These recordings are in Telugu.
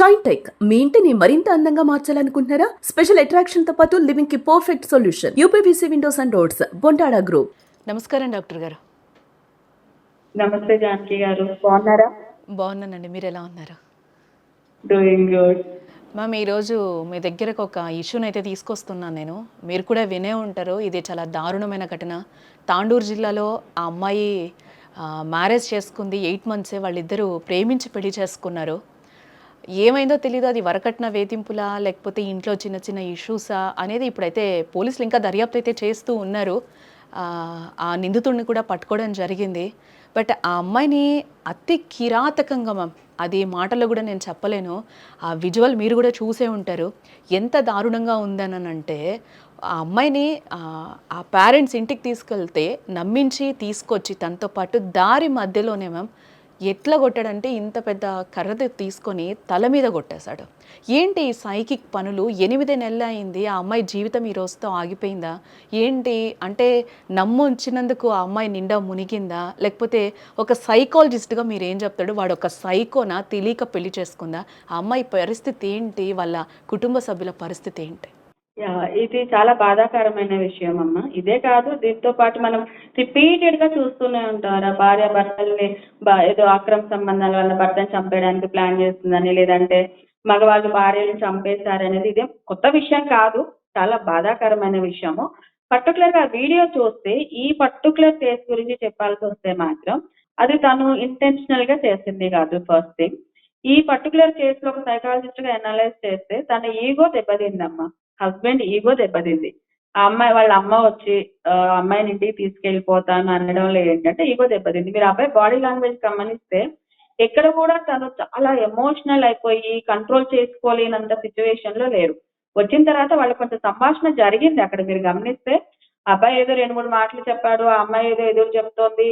షైన్ టెక్ మీ ఇంటిని మరింత అందంగా మార్చాలనుకుంటున్నారా? స్పెషల్ అట్రాక్షన్ తో పాటు లివింగ్ కి perfect solution. UPVC windows and doors, Bontada group. నమస్కారం డాక్టర్ గారు. నమస్తే జానకి గారు, బాగున్నారా? బాగున్నానండి, మీరు ఎలా ఉన్నారు? డూయింగ్ గుడ్ మ్యామ్, ఈరోజు మీ దగ్గరకు ఒక ఇష్యూని అయితే తీసుకొస్తున్నాను నేను. మీరు కూడా వినే ఉంటారు, ఇది చాలా దారుణమైన ఘటన. తాండూరు జిల్లాలో ఆ అమ్మాయి మ్యారేజ్ చేసుకుంది, 8 monthsే. వాళ్ళిద్దరూ ప్రేమించి పెళ్లి చేసుకున్నారు. ఏమైందో తెలీదు, అది వరకట్న వేధింపులా లేకపోతే ఇంట్లో చిన్న చిన్న ఇష్యూసా అనేది ఇప్పుడైతే పోలీసులు ఇంకా దర్యాప్తు అయితే చేస్తూ ఉన్నారు. ఆ నిందితుడిని కూడా పట్టుకోవడం జరిగింది. బట్ ఆ అమ్మాయిని అతి కిరాతకంగా, మ్యామ్, అది మాటల్లో కూడా నేను చెప్పలేను. ఆ విజువల్ మీరు కూడా చూసే ఉంటారు, ఎంత దారుణంగా ఉందనంటే ఆ అమ్మాయిని ఆ పేరెంట్స్ ఇంటికి తీసుకెళ్తే నమ్మించి తీసుకొచ్చి తనతో పాటు దారి మధ్యలోనే, మ్యామ్, ఎట్లా కొట్టాడంటే ఇంత పెద్ద కర్రతో తీసుకొని తల మీద కొట్టేశాడు. ఏంటి ఈ సైకిక్ పనులు? 8 నెలలు అయింది, ఆ అమ్మాయి జీవితం ఈ రోజుతో ఆగిపోయిందా ఏంటి? అంటే నమ్ముంచినందుకు ఆ అమ్మాయి నిండా మునిగిందా, లేకపోతే ఒక సైకాలజిస్ట్గా మీరు ఏం చెప్తాడు, వాడు ఒక సైకోనా, తెలియక పెళ్లి చేసుకుందా? ఆ అమ్మాయి పరిస్థితి ఏంటి, వాళ్ళ కుటుంబ సభ్యుల పరిస్థితి ఏంటి? ఇది చాలా బాధాకరమైన విషయం అమ్మ. ఇదే కాదు, దీంతో పాటు మనం రిపీటెడ్ గా చూస్తూనే ఉంటారు. భార్య భర్తల్ని ఏదో అక్రమ సంబంధాల వల్ల భర్తను చంపేయడానికి ప్లాన్ చేస్తుందని, లేదంటే మగవాళ్ళు భార్యను చంపేశారనేది ఇదేం కొత్త విషయం కాదు, చాలా బాధాకరమైన విషయము. పర్టికులర్ గా వీడియో చూస్తే ఈ పర్టికులర్ కేసు గురించి చెప్పాల్సి వస్తే మాత్రం అది తను ఇంటెన్షనల్ గా చేసింది కాదు. ఫస్ట్ థింగ్, ఈ పర్టికులర్ కేసులో ఒక సైకాలజిస్ట్ గా అనలైజ్ చేస్తే తన ఈగో దెబ్బతిందమ్మా. హస్బెండ్ ఈగో దెబ్బతింది. ఆ అమ్మాయి వాళ్ళ అమ్మ వచ్చి అమ్మాయిని ఇంటికి తీసుకెళ్ళిపోతాను అనడంలో ఏంటంటే ఈగో దెబ్బతింది. మీరు అబ్బాయి బాడీ లాంగ్వేజ్ గమనిస్తే ఎక్కడ కూడా తను చాలా ఎమోషనల్ అయిపోయి కంట్రోల్ చేసుకోలేనంత సిచ్యువేషన్ లో లేరు. వచ్చిన తర్వాత వాళ్ళ కొంచెం సంభాషణ జరిగింది అక్కడ, మీరు గమనిస్తే అబ్బాయి ఏదో 2-3 మాటలు చెప్పాడు, ఆ అమ్మాయి ఏదో ఎదురు చెప్తోంది.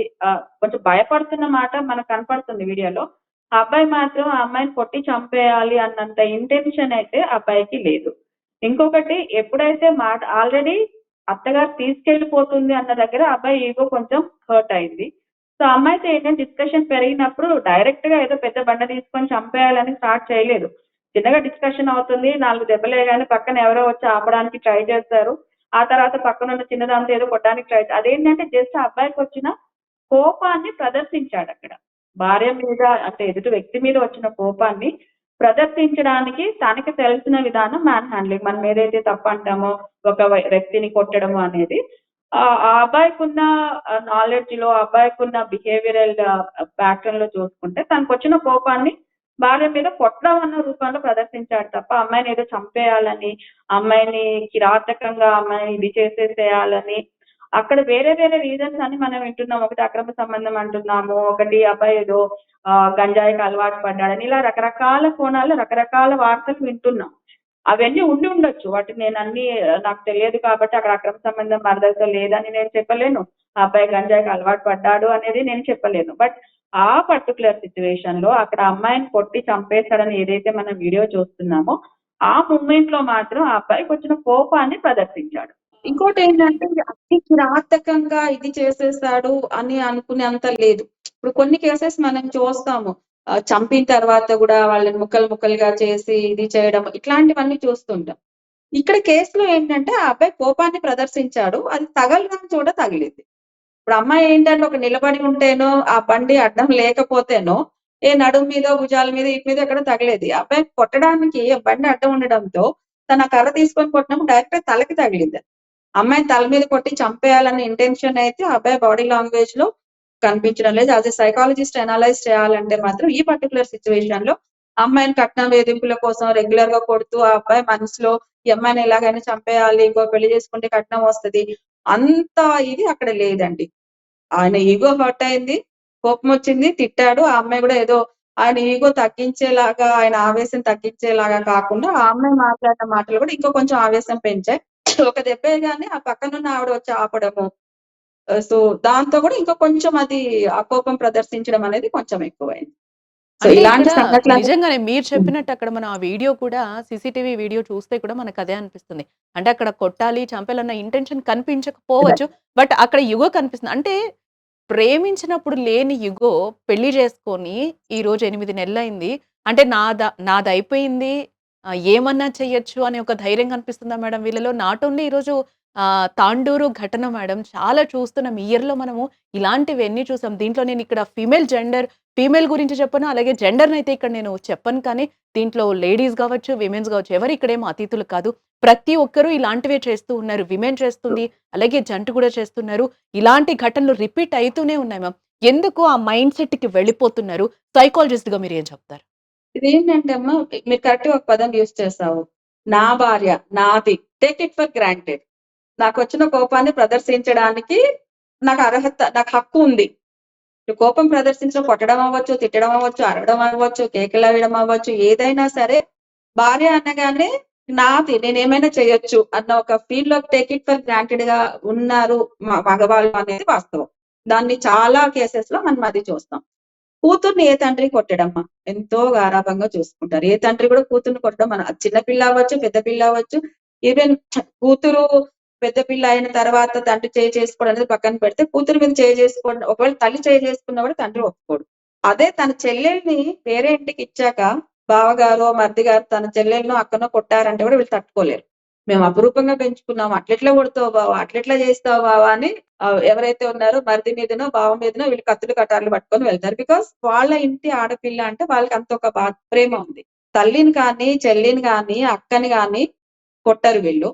కొంచెం భయపడుతున్న మాట మనకు కనపడుతుంది వీడియోలో. ఆ అబ్బాయి మాత్రం ఆ అమ్మాయిని కొట్టి చంపేయాలి అన్నంత ఇంటెన్షన్ అయితే ఆ అబ్బాయికి లేదు. ఇంకొకటి, ఎప్పుడైతే మాట ఆల్రెడీ అత్తగారు తీసుకెళ్లిపోతుంది అన్న దగ్గర అబ్బాయి ఈగో కొంచెం హర్ట్ అయింది. సో అమ్మాయితో ఏంటంటే డిస్కషన్ పెరిగినప్పుడు డైరెక్ట్ గా ఏదో పెద్ద బండ తీసుకొని చంపేయాలని స్టార్ట్ చేయలేదు. చిన్నగా డిస్కషన్ అవుతుంది, 4 దెబ్బలే గానీ పక్కన ఎవరో వచ్చి ఆపడానికి ట్రై చేస్తారు. ఆ తర్వాత పక్కన ఉన్న చిన్నదాంతో ఏదో కొట్టడానికి ట్రై, అదేంటంటే జస్ట్ అబ్బాయికి వచ్చిన కోపాన్ని ప్రదర్శించాడు అక్కడ. భార్య మీద అంటే ఎదుటి వ్యక్తి మీద వచ్చిన కోపాన్ని ప్రదర్శించడానికి తనకి తెలిసిన విధానం మ్యాన్ హ్యాండ్లింగ్. మనం ఏదైతే తప్పు అంటామో ఒక వ్యక్తిని కొట్టడము అనేది, ఆ అబ్బాయికి ఉన్న నాలెడ్జ్ లో, అబ్బాయికి ఉన్న బిహేవియరల్ ప్యాటర్న్ లో చూసుకుంటే తనకు వచ్చిన కోపాన్ని భార్య మీద కొట్టడం అన్న రూపంలో ప్రదర్శించాడు తప్ప అమ్మాయిని ఏదో చంపేయాలని, అమ్మాయిని కిరాతకంగా అమ్మాయిని ఇది చేసేసేయాలని అక్కడ వేరే వేరే రీజన్స్ అని మనం వింటున్నాం. ఒకటి అక్రమ సంబంధం అంటున్నాము, ఒకటి అబ్బాయి ఏదో గంజాయికి అలవాటు పడ్డాడని, ఇలా రకరకాల కోణాల్లో రకరకాల వార్తలు వింటున్నాం. అవన్నీ ఉండి ఉండొచ్చు, వాటిని నేను అన్ని నాకు తెలియదు కాబట్టి అక్కడ అక్రమ సంబంధం మరదలతో లేదని నేను చెప్పలేను, ఆ అబ్బాయి గంజాయికి అలవాటు పడ్డాడు అనేది నేను చెప్పలేను. బట్ ఆ పర్టికులర్ సిచ్యువేషన్ లో అక్కడ అమ్మాయిని కొట్టి చంపేశాడని ఏదైతే మనం వీడియో చూస్తున్నామో ఆ మూమెంట్ లో మాత్రం ఆ అబ్బాయికి వచ్చిన కోపాన్ని ప్రదర్శించాడు. ఇంకోటి ఏంటంటే అతి కిరాతకంగా ఇది చేసేసాడు అని అనుకునేంత లేదు. ఇప్పుడు కొన్ని కేసెస్ మనం చూస్తాము, చంపిన తర్వాత కూడా వాళ్ళని ముక్కలు ముక్కలుగా చేసి ఇది చేయడం, ఇట్లాంటివన్నీ చూస్తుంటాం. ఇక్కడ కేసులో ఏంటంటే ఆ అబ్బాయి కోపాన్ని ప్రదర్శించాడు, అది తగలడం చోట తగిలింది. ఇప్పుడు అమ్మాయి ఏంటంటే ఒక నిలబడి ఉంటేనో ఆ బండి అడ్డం లేకపోతేనో ఏ నడుము మీద భుజాల మీద ఇటు మీద ఎక్కడ తగిలేది. అబ్బాయి కొట్టడానికి బండి అడ్డం ఉండడంతో తన కర్ర తీసుకొని కొట్టినప్పుడు డైరెక్ట్ తలకి తగిలింది. అమ్మాయిని తల మీద కొట్టి చంపేయాలనే ఇంటెన్షన్ అయితే అబ్బాయి బాడీ లాంగ్వేజ్ లో కనిపించడం లేదు. యాజ్ ఎ సైకాలజిస్ట్ అనలైజ్ చేయాలంటే మాత్రం ఈ పర్టికులర్ సిచ్యువేషన్ లో అమ్మాయిని కట్నం వేధింపుల కోసం రెగ్యులర్ గా కొడుతూ ఆ అబ్బాయి మనసులో ఈ అమ్మాయిని ఎలాగైనా చంపేయాలి, ఇంకో పెళ్లి చేసుకుంటే కట్నం వస్తది అంత ఇది అక్కడ లేదండి. ఆయన ఈగో హర్ట్ అయింది, కోపం వచ్చింది, తిట్టాడు. ఆ అమ్మాయి కూడా ఏదో ఆయన ఈగో తగ్గించేలాగా, ఆయన ఆవేశం తగ్గించేలాగా కాకుండా ఆ అమ్మాయి మాట్లాడిన మాటలు కూడా ఇంకో కొంచెం ఆవేశం పెంచాయి. ఒక దెబ్బేగానే ఆ పక్కనున్న ఆవిడ వచ్చి ఆపడము, సో దాంతో కూడా ఇంకా కొంచెం అది ఆ కోపం ప్రదర్శించడం అనేది కొంచెం ఎక్కువైంది. సో అంటే ఇలాంటి ఇక్కడ సంఘటనలు నిజంగానే మీరు చెప్పినట్టు అక్కడ మనం ఆ వీడియో కూడా సీసీటీవీ వీడియో చూస్తే కూడా మనకు అదే అనిపిస్తుంది. అంటే అక్కడ కొట్టాలి, చంపాలన్న ఇంటెన్షన్ కనిపించకపోవచ్చు. బట్ అక్కడ యుగో కనిపిస్తుంది. అంటే ప్రేమించినప్పుడు లేని యుగో పెళ్లి చేసుకొని ఈరోజు 8 నెలలైంది. అంటే నాదయిపోయింది. ఏమన్నా చెయ్యొచ్చు అనే ఒక ధైర్యం కనిపిస్తుందా మేడం వీళ్ళలో? నాట్ ఓన్లీ ఈరోజు తాండూరు ఘటన మేడం. చాలా చూస్తున్నాం. ఈ ఇయర్‌లో మనము ఇలాంటివెన్ని చూసాం. దీంట్లో నేనిక్కడ ఫీమేల్ గురించి చెప్పను. అలాగే జెండర్‌నయితే ఇక్కడ నేను చెప్పను కానీ, దీంట్లో లేడీస్ గావచ్చు, విమెన్స్ గావచ్చు ఎవరు ఇక్కడేమో అతీతులు కాదు. ప్రతి ఒక్కరు ఇలాంటివే చేస్తూ ఉన్నారు. విమెన్ చేస్తుంది. అలాగే జంట కూడా చేస్తున్నారు. ఇలాంటి ఘటనలు రిపీట్ అయితూనే ఉన్నాయి మ్యామ్. ఎందుకు ఆ మైండ్ సెట్‌కి వెళ్ళిపోతున్నారు? సైకాలజిస్ట్‌గా మీరేం చెప్తారు? ఇదేంటంటే అమ్మ, మీరు కరెక్ట్‌గా ఒక పదం యూజ్ చేశావు. నా భార్య, నాది. Take it for granted. నాకొచ్చిన కోపాన్ని ప్రదర్శించడానికి నాకు హక్కు ఉంది. కోపం ప్రదర్శించడం కొట్టడం అవ్వచ్చు, తిట్టడం అవ్వచ్చు, అరవడం అవ్వచ్చు, కేకలేయడం అవ్వచ్చు, ఏదైనా సరే భార్య అనగానే నాది, నేనేమైనా చేయొచ్చు అన్న ఒక ఫీల్‌లో టేక్ ఇట్ ఫర్ గ్రాంటెడ్‌గా ఉన్నారు మగవాళ్ళు అనేది వాస్తవం. దాన్ని చాలా కేసెస్‌లో మనం అది చూస్తాం. కూతుర్ని ఏ తండ్రి కొట్టడమ్మా? ఎంతో గారాబంగా చూసుకుంటారు. ఏ తండ్రి కూడా కూతుర్ని కొట్టడం అది చిన్న పిల్ల అవ్వచ్చు, పెద్ద పిల్ల అవ్వచ్చు. ఈవెన్ కూతురు పెద్ద పిల్ల అయిన తర్వాత తండ్రి చేయి చేసుకోవడం అనేది పక్కన పెడితే, కూతురు మీద చేయి చేసుకోవడం, ఒకవేళ తల్లి చేయి చేసుకున్నా కూడా తండ్రి ఒప్పుకోడు. అదే తన చెల్లెల్ని వేరే ఇంటికిచ్చాక బావగారో, మరిది గారు తన చెల్లెలనో, అక్కనో కొట్టారంటే కూడా వీళ్ళు తట్టుకోలేరు. మేము అపురూపంగా పెంచుకున్నాం. అట్లెట్లా కొడతావు బావ, అట్లెట్లా చేస్తావు బావ అని ఎవరైతే ఉన్నారో మరిది మీదనో, బావ మీదనో వీళ్ళు కత్తులు, కటార్లు పట్టుకొని వెళ్తారు. బికాజ్ వాళ్ళ ఇంటి ఆడపిల్ల అంటే వాళ్ళకి అంత ఒక ప్రేమ ఉంది. తల్లిని కానీ, చెల్లిని గాని, అక్కని గాని కొట్టరు వీళ్ళు.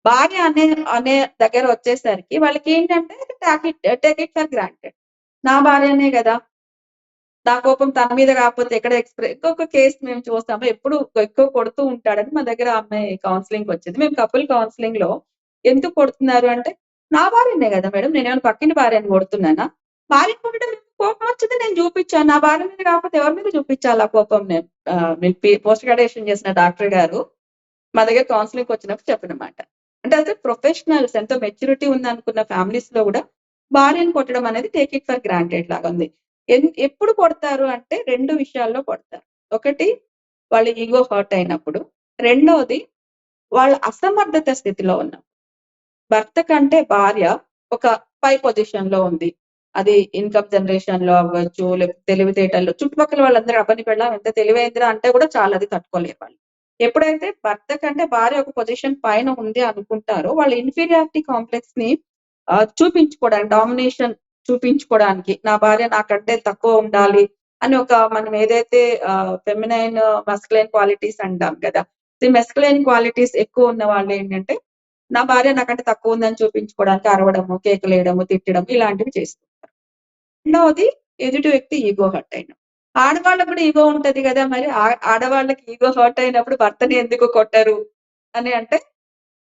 భార్య అనే అనే దగ్గర వచ్చేసరికి వాళ్ళకేంటంటే టేక్ ఇట్ ఫర్ గ్రాంటెడ్. నా భార్యనే గదా! నా కోపం తన మీద కాకపోతే ఎక్కడ ఇంకొక కేస్ మేము చూస్తాము. ఎప్పుడు ఎక్కువ కొడుతూ ఉంటాడని మా దగ్గర ఆ అమ్మాయి కౌన్సెలింగ్‌కొచ్చింది. మేము కపుల్ కౌన్సెలింగ్‌లో ఎందుకు కొడుతున్నారు అంటే, నా భార్యనే గదా మేడం! నేనేమైనా పక్కింటి భార్యని కొడుతున్నానా? భార్యని కొట్టడం కోపం వచ్చింది నేను చూపిచ్చాను. నా భార్య మీద కాకపోతే ఎవరి మీద చూపిచ్చాలి ఆ కోపం నేను? పోస్ట్ గ్రాడ్యుయేషన్ చేసిన డాక్టర్ గారు మా దగ్గర కౌన్సెలింగ్‌కొచ్చినప్పుడు చెప్పిన మాట. అంటే యాస్ ఎ ప్రొఫెషనల్స్ ఎంతో మెచ్యూరిటీ ఉందనుకున్న ఫ్యామిలీస్‌లో గూడా భార్యని కొట్టడం అనేది టేక్ ఇట్ ఫర్ గ్రాంటెడ్ లాగా ఉంది. ఎప్పుడు కొడతారు అంటే 2 విషయాల్లో కొడతారు. ఒకటి, వాళ్ళ ఇగో హర్ట్ అయినప్పుడు. రెండోది, వాళ్ళ అసమర్థత స్థితిలో ఉన్నప్పుడు. భర్త కంటే భార్య ఒక పై పొజిషన్‌లో ఉంది. అది ఇన్‌కమ్ జనరేషన్‌లో అవ్వచ్చు, లేకపోతే తెలివితేటల్లో చుట్టుపక్కల వాళ్ళందరూ అబ్బా! నీ పెళ్ళాం ఎంత తెలివైందిరా అంటే కూడా చాలు అది తట్టుకోలేరు వాళ్ళు. ఎప్పుడైతే భర్త కంటే భార్య ఒక పొజిషన్ పైన ఉంది అనుకుంటారో, వాళ్ళ ఇన్ఫీరియారిటీ కాంప్లెక్స్‌ని చూపించుకోవడానికి, డామినేషన్ చూపించుకోవడానికి, నా భార్య నాకంటే తక్కువ ఉండాలి అని ఒక మనం ఏదైతే ఫెమినైన్, మస్కులైన్ క్వాలిటీస్ అంటాం కదా! ఈ మస్కులైన్ క్వాలిటీస్ ఎక్కువ ఉన్న వాళ్ళేంటంటే, నా భార్య నాకంటే తక్కువ ఉందని చూపించుకోవడానికి అరవడము, కేకలేయడము, తిట్టడం ఇలాంటివి చేస్తుంటారు. రెండవది, ఎదుటి వ్యక్తి ఇగో హర్ట్ అయినప్పుడు. ఆడవాళ్ళకి కూడా ఇగో ఉంటది గదా! మరి ఆడవాళ్ళకి ఇగో హర్ట్ అయినప్పుడు భర్తని ఎందుకు కొట్టరు అని అంటే,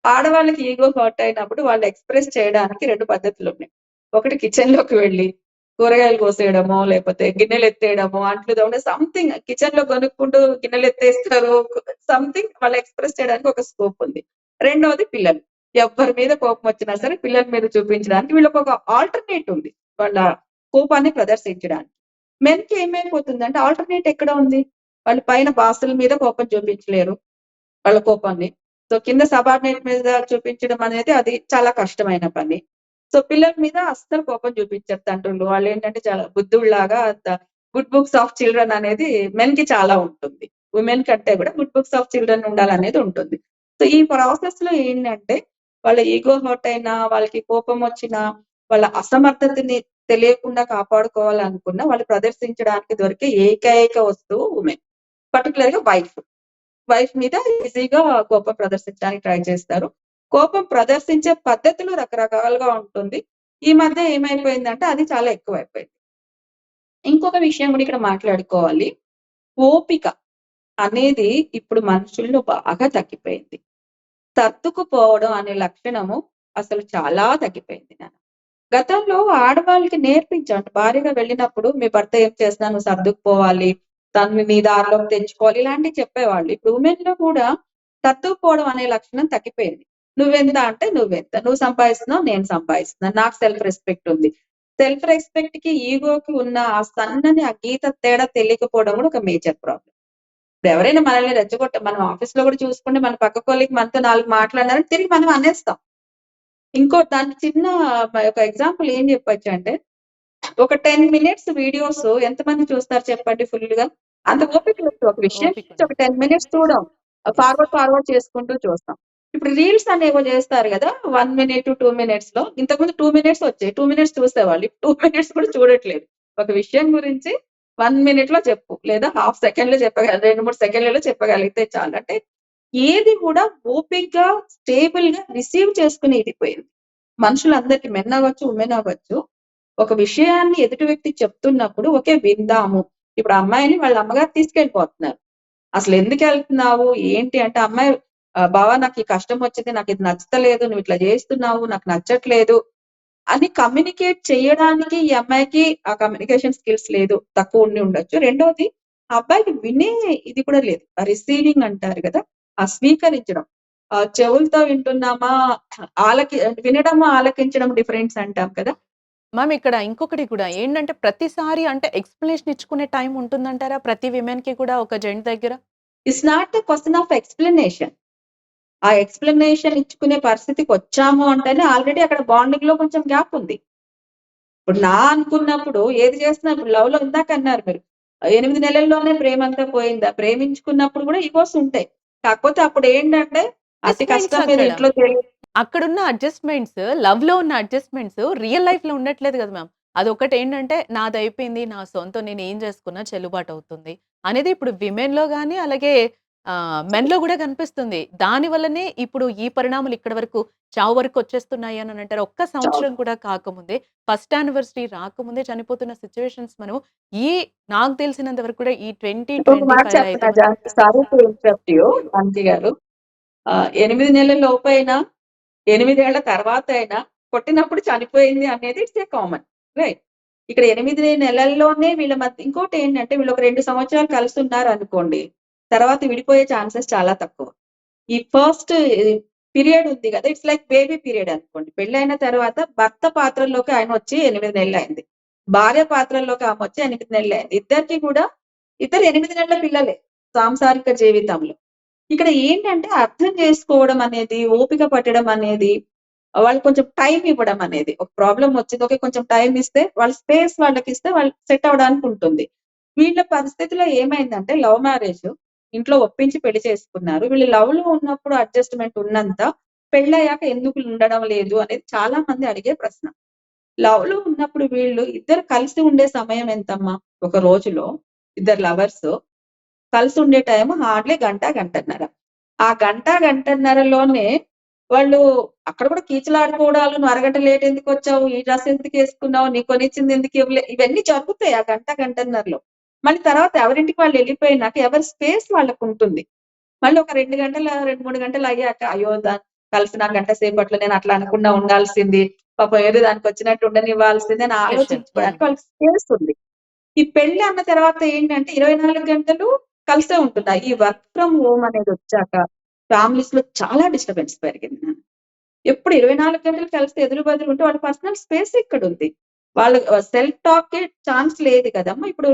ఆడవాళ్ళకి ఇగో హర్ట్ అయినప్పుడు వాళ్ళు ఎక్స్‌ప్రెస్ చేయడానికి 2 పద్ధతులున్నాయి. ఒకటి కిచెన్‌లోకి వెళ్లి కూరగాయలు కోసేయడమో, లేపోతే గిన్నెలెత్తేయడమో, అంట్లు తోమడం సంథింగ్ కిచెన్‌లో గొనుక్కుంటూ గిన్నెలెత్తేస్తారు. సంథింగ్ వాళ్ళు ఎక్స్‌ప్రెస్ చేయడానికి ఒక స్కోప్ ఉంది. రెండోది పిల్లలు. ఎవ్వరి మీద కోపమొచ్చినా సరే పిల్లల మీద చూపించడానికి వీళ్ళకొక ఆల్టర్‌నేట్ ఉంది. వాళ్ళ కోపాన్ని ప్రదర్శించడానికి. మెన్‌కి ఏమైపోతుందంటే ఆల్టర్‌నేట్ ఎక్కడ ఉంది? వాళ్ళు పైన బాసుల మీద కోపం చూపించలేరు వాళ్ళ కోపాన్ని. సో, కింద సబార్డినేట్ మీద చూపించడం అనేది అది చాలా కష్టమైన పని. సో, పిల్లల మీద అస్సలు కోపం చూపించరు తండ్రులు. వాళ్ళేంటంటే చాలా బుద్ధుల్లాగా గుడ్ బుక్స్ ఆఫ్ చిల్డ్రన్ అనేది మెన్‌కి చాలా ఉంటుంది. వుమెన్ కంటే కూడా గుడ్ బుక్స్ ఆఫ్ చిల్డ్రన్ ఉండాలనేది ఉంటుంది. సో, ఈ ప్రాసెస్‌లో ఏంటంటే వాళ్ళ ఇగో హర్ట్ అయినా, వాళ్ళకి కోపమొచ్చినా, వాళ్ళ అసమర్థతని తెలియకుండా కాపాడుకోవాలనుకున్న వాళ్ళు ప్రదర్శించడానికి దొరికే ఏకైక వస్తువు వుమెన్. పర్టిక్యులర్‌గా వైఫ్. వైఫ్ మీద ఈజీగా కోపం ప్రదర్శించడానికి ట్రై చేస్తారు. కోపం ప్రదర్శించే పద్ధతులు రకరకాలుగా ఉంటుంది. ఈ మధ్య ఏమైపోయిందంటే అది చాలా ఎక్కువైపోయింది. ఇంకొక విషయం కూడా ఇక్కడ మాట్లాడుకోవాలి. ఓపిక అనేది ఇప్పుడు మనుషుల్లో బాగా తగ్గిపోయింది. సర్దుకుపోవడం అనే లక్షణము అసలు చాలా తగ్గిపోయింది నాన్న. గతంలో ఆడవాళ్ళకి నేర్పించాం. భార్యగా వెళ్ళినప్పుడు మీ భర్త ఏం చేసినా నువ్వు సర్దుకుపోవాలి. తనని నీ దారిలోకి తెచ్చుకోవాలి. ఇలాంటివి చెప్పేవాళ్ళు. ఇప్పుడు వుమెన్‌లో కూడా సర్దుకుపోవడం అనే లక్షణం తగ్గిపోయింది. నువ్వెంత అంటే నువ్వెంత. నువ్వు సంపాదిస్తున్నావు, నేను సంపాదిస్తున్నాను. నాకు సెల్ఫ్ రెస్పెక్ట్ ఉంది. సెల్ఫ్ రెస్పెక్ట్‌కి, ఈగోకి ఉన్న ఆ సన్నని ఆ గీత తేడా తెలియకపోవడం కూడా ఒక మేజర్ ప్రాబ్లమ్. ఇప్పుడు ఎవరైనా మనల్ని మనం ఆఫీస్‌లో కూడా చూసుకుంటే మన పక్క కొలీగ్ మనతో 4 మాట్లాడినారంటే తిరిగి మనం అనేస్తాం. దానికి చిన్న ఒక ఎగ్జాంపుల్ ఏం చెప్పొచ్చంటే, ఒక 10 మినిట్స్ వీడియోస్ ఎంతమంది చూస్తారు చెప్పండి ఫుల్‌గా? అంత ఓపిక లేదు. ఒక విషయం ఓపిక గురించి ఒక 10 మినిట్స్ చూడం. ఎస్. ఫార్వర్డ్ చేసుకుంటూ చూస్తాం. ఇప్పుడు రీల్స్ అనేవో చేస్తారు గదా! 1 మినిట్, 2 మినిట్స్‌లో. ఇంతకుముందు 2 మినిట్స్ వచ్చాయి. 2 మినిట్స్ చూసేవాళ్ళు. ఇప్పుడు 2 మినిట్స్ కూడా చూడట్లేదు. ఒక విషయం గురించి 1 మినిట్‌లో చెప్పు. లేదా హాఫ్ సెకండ్‌లో 2, 3 సెకండ్లలో చెప్పగలిగితే చాలు. అంటే ఏది కూడా ఓపికగా, స్టేబుల్‌గా రిసీవ్ చేసుకునే ఇది పోయింది. మనుషులందరికీ మెన్ అవ్వచ్చు, ఉమెన్ అవ్వచ్చు. ఒక విషయాన్ని ఎదుటి వ్యక్తి చెప్తున్నప్పుడు ఓకే విందాము. ఇప్పుడు ఆ అమ్మాయిని వాళ్ళ అమ్మగారు తీసుకెళ్ళిపోతున్నారు. అసలెందుకెళ్తున్నావు? ఏంటి అంటే, ఆ అమ్మాయి బావ నాకు ఈ కష్టం వచ్చింది. నాకిది నచ్చతలేదు. నువ్వు ఇట్లా చేస్తున్నావు. నాకు నచ్చట్లేదు అని కమ్యూనికేట్ చేయడానికి ఈ అమ్మాయికి ఆ కమ్యూనికేషన్ స్కిల్స్ లేదు. తక్కువ ఉండి ఉండొచ్చు. రెండోది ఆ అబ్బాయికి వినే ఇది కూడా లేదు. ఆ రిసీవింగ్ అంటారు గదా! ఆ స్వీకరించడం. చెవులతో వింటున్నామా, వినడము, ఆలకించడం డిఫరెన్స్ అంటాం కదా! మ్యామ్ ఇక్కడ ఇంకొకటి కూడా ఏంటంటే ప్రతిసారి అంటే ఎక్స్‌ప్లనేషన్ ఇచ్చుకునే టైం ఉంటుందంటారా? ప్రతి విమెన్‌కి కూడా ఒక జెంట్ దగ్గర? It's not a question of explanation. ఆ ఎక్స్‌ప్లనేషన్ ఇచ్చుకునే పరిస్థితికొచ్చాము అంటేనే ఆల్రెడీ అక్కడ బాండింగ్‌లో కొంచెం గ్యాప్ ఉంది. ఇప్పుడు అనుకున్నప్పుడు ఏది చేసినా ఇప్పుడు లవ్‌లో ఇందాకన్నారు మీరు. 8 నెలల్లోనే ప్రేమంతా పోయిందా? ప్రేమించుకున్నప్పుడు కూడా ఇగోస్ ఉంటాయి. కాకపోతే అప్పుడేంటంటే అతి అడ్జస్ట్‌మెంట్స్ కష్టం మీద అక్కడ. ఇంట్లో అక్కడున్న అడ్జస్ట్‌మెంట్స్ లవ్‌లో ఉన్న అడ్జస్ట్‌మెంట్స్ రియల్ లైఫ్‌లో ఉండట్లేదు గదా మ్యామ్. అదొకటేంటంటే నాదయిపోయింది. నా సొంతం నేనేం చేసుకున్నా చెల్లుబాటవుతుంది. అనేది ఇప్పుడు విమెన్‌లో గాని అలాగే మెన్‌లో గూడా కనిపిస్తుంది. దాని వల్లనే ఇప్పుడు ఈ పరిణామాలు ఇక్కడి వరకు చావు వరకు వచ్చేస్తున్నాయి అని అంటారు. ఒక్క చాలా సంవత్సరం కూడా కాకముందే ఫస్ట్ యానివర్సరీ రాకముందే చనిపోతున్న సిట్యుయేషన్స్ మనం ఈ నాకు తెలిసినంత వరకు కూడా ఈ ఇంకొక మాట 2025లో అయితే చెప్పనా మనం Janaki, sorry to interrupt you Janaki గారు. 8 నెలల లోపైనా, 8 ఏళ్ల తర్వాతైనా కొట్టినప్పుడు చనిపోయింది అనేది ఇట్స్ ఏ కామన్. రైట్. ఇక్కడ 8 నెలల్లోనే వీళ్ళ మధ్య ఇంకోటేంటంటే వీళ్ళు ఒక 2 సంవత్సరాలు కలిసున్నారనుకోండి. తర్వాత విడిపోయే ఛాన్సెస్ చాలా తక్కువ. ఈ ఫస్ట్ పీరియడ్ ఉంది గదా! ఇట్స్ లైక్ బేబీ పీరియడ్ అనుకోండి. పెళ్లయిన తర్వాత భర్త పాత్రలోకి ఆయనొచ్చి 8 నెలలయింది. భార్య పాత్రలోకి ఆమొచ్చి 8 నెలలయింది. ఇద్దరికీ కూడా ఇద్దరు 8 నెలల పిల్లలే సాంసారిక జీవితంలో. ఇక్కడ ఏంటంటే అర్థం చేసుకోవడం అనేది, ఓపిక పట్టడం అనేది, వాళ్ళకి కొంచెం టైమ్ ఇవ్వడం అనేది. ఒక ప్రాబ్లమ్ వచ్చింది. ఓకే. కొంచెం టైమ్ ఇస్తే వాళ్ళ స్పేస్ వాళ్ళకిస్తే వాళ్ళు సెట్ అవ్వడానికి ఉంటుంది. వీళ్ళ పరిస్థితిలో ఏమైందంటే లవ్ మ్యారేజ్. ఇంట్లో ఒప్పించి పెళ్లి చేసుకున్నారు. వీళ్ళు లవ్‌లో ఉన్నప్పుడు అడ్జస్ట్‌మెంట్ ఉన్నంత పెళ్లయ్యాక ఎందుకు ఉండడం లేదు అనేది చాలా మంది అడిగే ప్రశ్న. లవ్‌లో ఉన్నప్పుడు వీళ్ళు ఇద్దరు కలిసి ఉండే సమయం ఎంతమ్మా? ఒక రోజులో ఇద్దరు లవర్స్ కలిసుండే టైం హార్డ్‌లీ గంట, గంటన్నర. ఆ గంట, గంటన్నరలోనే వాళ్ళు అక్కడ కూడా కీచులాడుకోవడాలు, "నువ్వు అరగంట లేట్ ఎందుకొచ్చావు? ఈ డ్రెస్ ఎందుకేసుకున్నావు? నీకు కొనిచ్చింది ఎందుకు ఇవ్వలే?" ఇవన్నీ జరుగుతాయి ఆ గంట, గంటన్నరలో. మళ్ళీ తర్వాత ఎవరింటికి వాళ్ళు ఎళ్ళిపోయినాక ఎవరి స్పేస్ వాళ్ళకుంటుంది. మళ్ళీ ఒక 2 గంటల 2, 3 గంటలయ్యాక, అయ్యో! కలిసిన గంట సేపట్లో నేను అట్లా అనకుండా ఉండాల్సింది. పాపం ఏదో దానికొచ్చినట్టు ఉండనివ్వాల్సింది అని క్వెషన్. హ్మ్. ఆలోచించుకోవడానికి వాళ్ళకి స్పేస్ ఉంది. ఈ పెళ్లి అన్న తర్వాత ఏంటంటే 24 గంటలు కలిసే ఉంటున్నారు. ఈ వర్క్ ఫ్రమ్ హోమ్ అనేదొచ్చాక ఫ్యామిలీస్‌లో చాలా డిస్టర్బెన్స్ పెరిగింది. ఎప్పుడు 24 గంటలు కలిసి ఎదురు బెదురు ఉంటే వాళ్ళ పర్సనల్ స్పేస్ ఎక్కడుంది? వాళ్ళు సెల్ఫ్ టాక్‌కే ఛాన్స్ లేదు కదమ్మా! ఇప్పుడు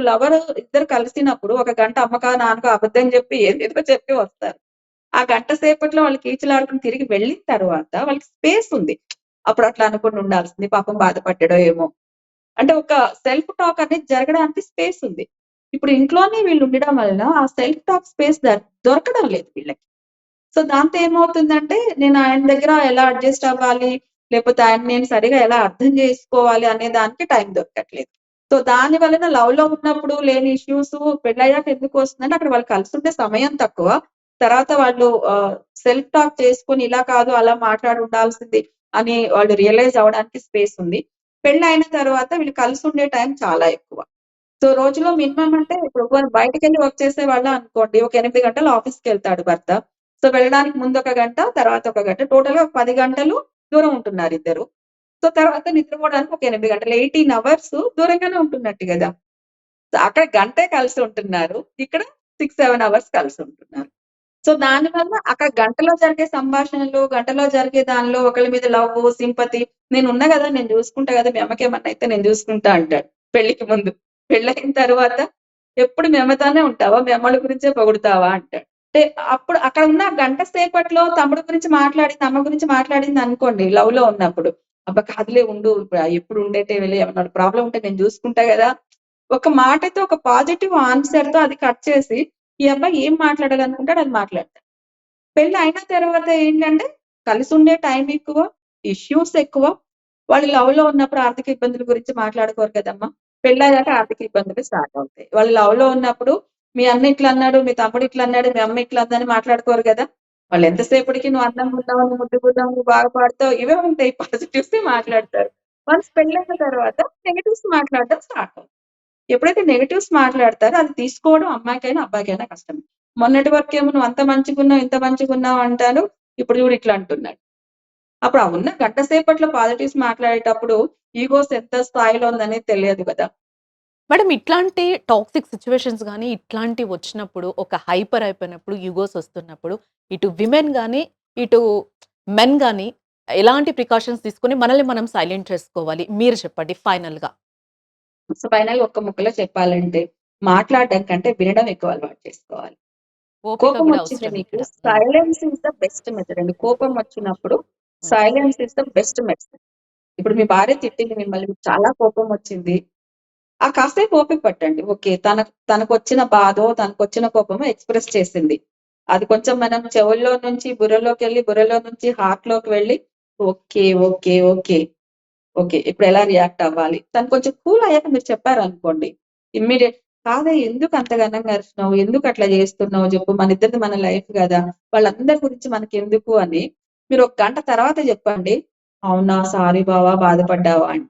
ఇద్దరు కలిసినప్పుడు ఒక గంట అమ్మకో, నాన్నకో అబద్ధం చెప్పి ఏదేదో చెప్పి వస్తారు. ఆ గంట సేపట్లో వాళ్ళు కీచులాడుకొని తిరిగి వెళ్ళిన తర్వాత వాళ్ళకి స్పేస్ ఉంది. అప్పుడు అట్లా అనకుండా ఉండాల్సింది. పాపం బాధపడ్డాడో ఏమో! అంటే ఒక సెల్ఫ్ టాక్ అనేది జరగడానికి స్పేస్ ఉంది. ఇప్పుడు ఇంట్లోనే వీళ్ళు ఉండడం వలన ఆ సెల్ఫ్ టాక్ స్పేస్ దొరకడం లేదు వీళ్ళకి. సో దాంతో ఏమవుతుందంటే నేను ఆయన దగ్గర ఎలా అడ్జస్ట్ అవ్వాలి? లేకపోతే ఆయన్ని నేను సరిగ్గా ఎలా అర్థం చేసుకోవాలి అనే దానికి టైం దొరకట్లేదు. సో దాని వలన లవ్‌లో ఉన్నప్పుడు లేని ఇష్యూస్ పెళ్లయ్యాక ఎందుకొస్తుందంటే అక్కడ వాళ్ళు కలిసుండే సమయం తక్కువ. తర్వాత వాళ్ళు సెల్ఫ్ టాక్ చేసుకొని ఇలా కాదు అలా మాట్లాడి ఉండాల్సింది అని వాళ్ళు రియలైజ్ అవ్వడానికి స్పేస్ ఉంది. పెళ్లయిన తర్వాత వీళ్ళు కలిసుండే టైం చాలా ఎక్కువ. సో రోజులో మినిమమ్ అంటే ఇప్పుడు బయటికెళ్ళి వర్క్ చేసేవాళ్ళే అనుకోండి. ఒక 8 గంటలు ఆఫీస్‌కెళ్తాడు భర్త. సో వెళ్ళడానికి ముందు ఒక గంట, తర్వాత ఒక గంట. టోటల్‌గా 10 గంటలు దూరం ఉంటున్నారిద్దరు. సో తర్వాత నిద్రపోవడానికి ఒక 8 గంటలు. 18 అవర్స్ దూరంగానే ఉంటున్నట్టు గదా! సో అక్కడ గంటే కలిసి ఉంటున్నారు. ఇక్కడ 6, 7 అవర్స్ కలిసి ఉంటున్నారు. సో దానివల్ల అక్కడ గంటలో జరిగే సంభాషణలు, గంటలో జరిగే దానిలో ఒకళ్ళ మీద లవ్వు, సింపతి నేనున్నా గదా! నేను జూసుకుంటా గదా! మీ అమ్మకేమన్నా అయితే నేను జూసుకుంటా అంటాడు పెళ్ళికి ముందు. పెళ్ళయిన తర్వాత ఎప్పుడు మీ అమ్మతోనే ఉంటావా? మీ అమ్మోళ్ళ గురించే పొగుడుతావా? అంటాడు. అంటే అప్పుడు అక్కడ ఉన్న గంట సేపట్లో తమ్ముడు గురించి మాట్లాడింది, అమ్మ గురించి మాట్లాడిందనుకోండి లవ్‌లో ఉన్నప్పుడు. అబ్బా! కాదులే ఉండు. ఎప్పుడు ఉండేటివిలే ఏమన్నా ప్రాబ్లమ్ ఉంటే నేను జూసుకుంటా గదా! ఒక మాటతో ఒక పాజిటివ్ ఆన్సర్ తో అది కట్ చేసి ఈ అబ్బాయి ఏం మాట్లాడాలనుకుంటాడు అది మాట్లాడతాడు. పెళ్లి అయిన తర్వాత ఏంటంటే కలిసి ఉండే టైం ఎక్కువ, ఇష్యూస్ ఎక్కువ. వాళ్ళు లవ్ లో ఉన్నప్పుడు ఆర్థిక ఇబ్బందుల గురించి మాట్లాడుకోరు కదమ్మా. పెళ్ళయ్యాక ఆర్థిక ఇబ్బందులు స్టార్ట్ అవుతాయి. వాళ్ళు లవ్ లో ఉన్నప్పుడు మీ అన్న ఇట్లా అన్నాడు, మీ తమ్ముడు ఇట్లా అన్నాడు, మీ అమ్మ ఇట్లా అందని మాట్లాడుకోరు కదా. వాళ్ళు ఎంతసేపటికి నువ్వు అందంగా ఉన్నావు, నువ్వు ముద్దుగున్నావు, నువ్వు బాగా పాడుతావు, ఇవే ఉంటాయి. పాజిటివ్స్ మాట్లాడతారు. వన్స్ పెళ్ళైన తర్వాత నెగటివ్స్ మాట్లాడడం స్టార్ట్ అవుతుంది. ఎప్పుడైతే నెగటివ్స్ మాట్లాడతారో అది తీసుకోవడం అమ్మాయికైనా అబ్బాయికైనా కష్టమే. మొన్నటి వరకు ఏమో నువ్వు అంత మంచిగున్నావు, ఇంత మంచిగున్నావు అంటారు. ఇప్పుడు చూడు ఇట్లా అంటున్నాడు. అప్పుడు ఆ ఉన్న గంట సేపట్లో పాజిటివ్స్ మాట్లాడేటప్పుడు ఈగోస్ ఎంత స్థాయిలో ఉందనేది తెలియదు కదా. మేడం ఇట్లాంటి టాక్సిక్ సిచ్యువేషన్స్ గానీ, ఇట్లాంటివి వచ్చినప్పుడు ఒక హైపర్ అయిపోయినప్పుడు, ఈగోస్ వస్తున్నప్పుడు ఇటు విమెన్ గానీ, ఇటు మెన్ గానీ ఎలాంటి ప్రికాషన్స్ తీసుకొని మనల్ని మనం సైలెంట్ చేసుకోవాలి? మీరు చెప్పండి ఫైనల్‌గా. సో ఫైనల్ ఒక్క ముక్కలో చెప్పాలంటే మాట్లాడడం కంటే వినడం ఎక్కువ అలవాటు చేసుకోవాలి. ఓపిక కోపం గూడా వచ్చింది అవసరం నీకు, ఇక్కడ. Silence is the best method అండి. కోపం వచ్చినప్పుడు హ్మ్. Silence is the best method. ఇప్పుడు మీ భార్య తిట్టింది మిమ్మల్ని, మీకు చాలా కోపం వచ్చింది. ఆ కాసేపు ఓపిక పట్టండి. ఓకే. తనకొచ్చిన బాధో, తనకొచ్చిన కోపమో ఎక్స్‌ప్రెస్ చేసింది. అది కొంచెం మనం చెవుల్లో నుంచి బుర్రలోకెళ్ళి, బుర్రలో నుంచి హార్ట్‌లోకి వెళ్ళి ఓకే. ఓకే. ఓకే. ఓకే. ఇప్పుడెలా రియాక్ట్ అవ్వాలి? తను కొంచెం కూల్ అయ్యాక మీరు చెప్పారనుకోండి. ఇమ్మీడియేట్ కాదే ఎందుకు అంత ఘనంగా అరిచినావు? ఎందుకు అట్లా చేస్తున్నావు జెప్పు? మనిద్దరిది మన లైఫ్ గదా! వాళ్ళందరి గురించి మనకెందుకు అని మీరు ఒక గంట తర్వాత జెప్పండి. అవునా! సారీ బావ బాధపడ్డావా అంటే.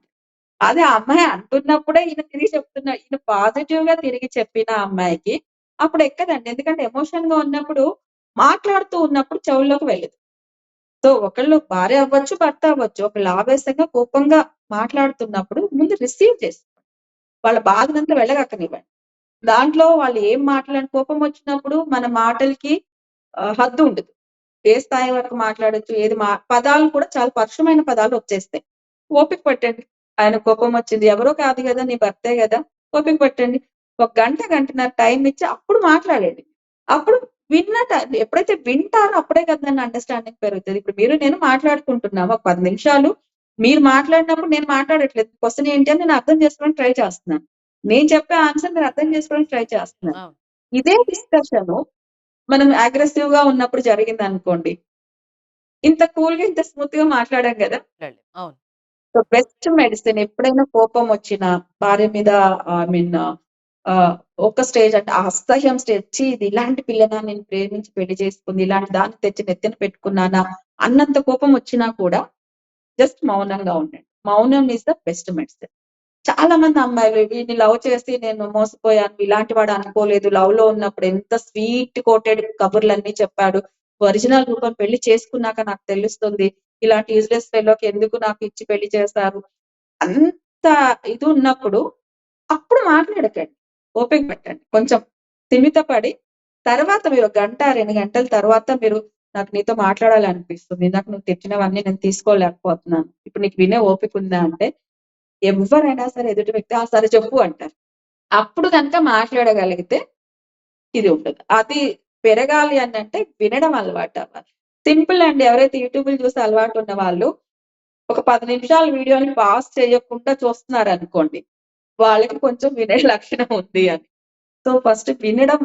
అదే ఆ అమ్మాయి అంటున్నప్పుడే ఈయన తిరిగి చెప్తున్నాడు. ఈయన పాజిటివ్‌గా తిరిగి చెప్పిన ఆ అమ్మాయికి అప్పుడు ఎక్కదండి. ఎందుకంటే ఎమోషన్‌గా ఉన్నప్పుడు మాట్లాడుతూ ఉన్నప్పుడు చెవుల్లోకి వెళ్ళదు. సో, ఒకళ్ళు భార్య అవ్వచ్చు, భర్త అవ్వచ్చు. ఒకళ్ళు ఆవేశంగా, కోపంగా మాట్లాడుతున్నప్పుడు ముందు రిసీవ్ చేసుకోండి. వాళ్ళ బాధనంతా వెళ్ళగక్కనివ్వండి. దాంట్లో వాళ్ళు ఏం కోపం వచ్చినప్పుడు మన మాటలకి హద్దు ఉండదు. ఏ స్థాయి వరకు మాట్లాడొచ్చు, ఏది పదాలు కూడా చాలా పరుషమైన పదాలు వచ్చేస్తాయి. ఓపిక పట్టండి. ఆయన కోపం వచ్చింది. ఎవరో కాదు గదా! నీ భర్తే గదా! ఓపిక పట్టండి. ఒక గంట, గంటన్నర టైం ఇచ్చి అప్పుడు మాట్లాడండి. అప్పుడు ఎప్పుడైతే వింటారో అప్పుడే కదా దాన్ని అండర్‌స్టాండింగ్ పెరుగుతది. ఇప్పుడు మీరు నేను మాట్లాడుకుంటున్నాము. ఒక 10 నిమిషాలు మీరు మాట్లాడినప్పుడు నేను మాట్లాడట్లేదు. క్వెషన్ ఏంటి అని నేను అర్థం చేసుకోవడానికి ట్రై చేస్తున్నాను. నేను చెప్పే ఆన్సర్ మీరు అర్థం చేసుకోవడానికి ట్రై చేస్తున్నారు. అవును. ఇదే డిస్కషను మనం అగ్రెసివ్‌గా ఉన్నప్పుడు జరిగిందనుకోండి. ఇంత కూల్‌గా, ఇంత స్మూత్‌గా మాట్లాడాం గదా! అవును. సో, బెస్ట్ మెడిసిన్ ఎప్పుడైనా కోపం వచ్చినా భార్య మీద ఐ మీన్ ఆహ్, ఒక స్టేజ్ అంటే ఆ అసహ్యం స్టేజ్ ఛీ! ఇది ఇలాంటి పిల్లనా నేను ప్రేమించి పెళ్లి చేసుకుంది. ఇలాంటి దాన్ని తెచ్చి నెత్తిన పెట్టుకున్నానా అన్నంత కోపం వచ్చినా కూడా జస్ట్ మౌనంగా ఉండండి. మౌనం ఈస్ ద బెస్ట్ మెడిసిన్. చాలా మంది అమ్మాయిలు వీడిని లవ్ చేసి నేను మోసపోయాను. ఇలాంటి వాడు అనుకోలేదు. లవ్‌లో ఉన్నప్పుడు ఎంత స్వీట్ కోటెడ్ కబుర్లన్నీ చెప్పాడు. ఒరిజినల్ రూపం పెళ్లి చేసుకున్నాక నాకు తెలుస్తుంది. ఇలాంటి యూజ్‌లెస్ ఫెలోకి ఎందుకు నాకు ఇచ్చి పెళ్లి చేశారు. అంత ఇది ఉన్నప్పుడు అప్పుడు మాట్లాడకండి. ఓపిక పట్టండి. కొంచెం స్థిమిత పడి తర్వాత మీరు గంట, 2 గంటల తర్వాత మీరు నాకు నీతో మాట్లాడాలనిపిస్తుంది. ఇందాక నువ్వు తిట్టినవన్నీ నేను తీసుకోలేకపోతున్నాను. ఇప్పుడు నీకు వినే ఓపిక ఉందా అంటే ఎవ్వరైనా సరే ఎదుటి వ్యక్తి "ఆ! సరే చెప్పు" అంటారు. అప్పుడు గనుక మాట్లాడగలిగితే ఇది ఉండదు. అది పెరగాలి అనంటే వినడం అలవాటవ్వాలి. సింపుల్ అండి. ఎవరైతే యూట్యూబ్‌లు చూసి అలవాటు ఉన్న వాళ్ళు ఒక 10 నిమిషాల వీడియోని పాజ్ చేయకుండా చూస్తున్నారనుకోండి. వాళ్ళకి కొంచెం వినే లక్షణం ఉంది అని. సో, ఫస్ట్ వినడం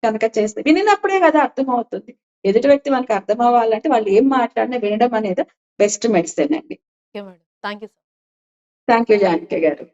కనుక చేస్తే వినినప్పుడే కదా అర్థమవుతుంది. ఎదుటి వ్యక్తి మనకు అర్థమవ్వాలంటే వాళ్ళు ఏం మాట్లాడినా వినడం అనేది బెస్ట్ మెడిసిన్ అండి. Okay madam. Thank you so thank you Janaki గారు.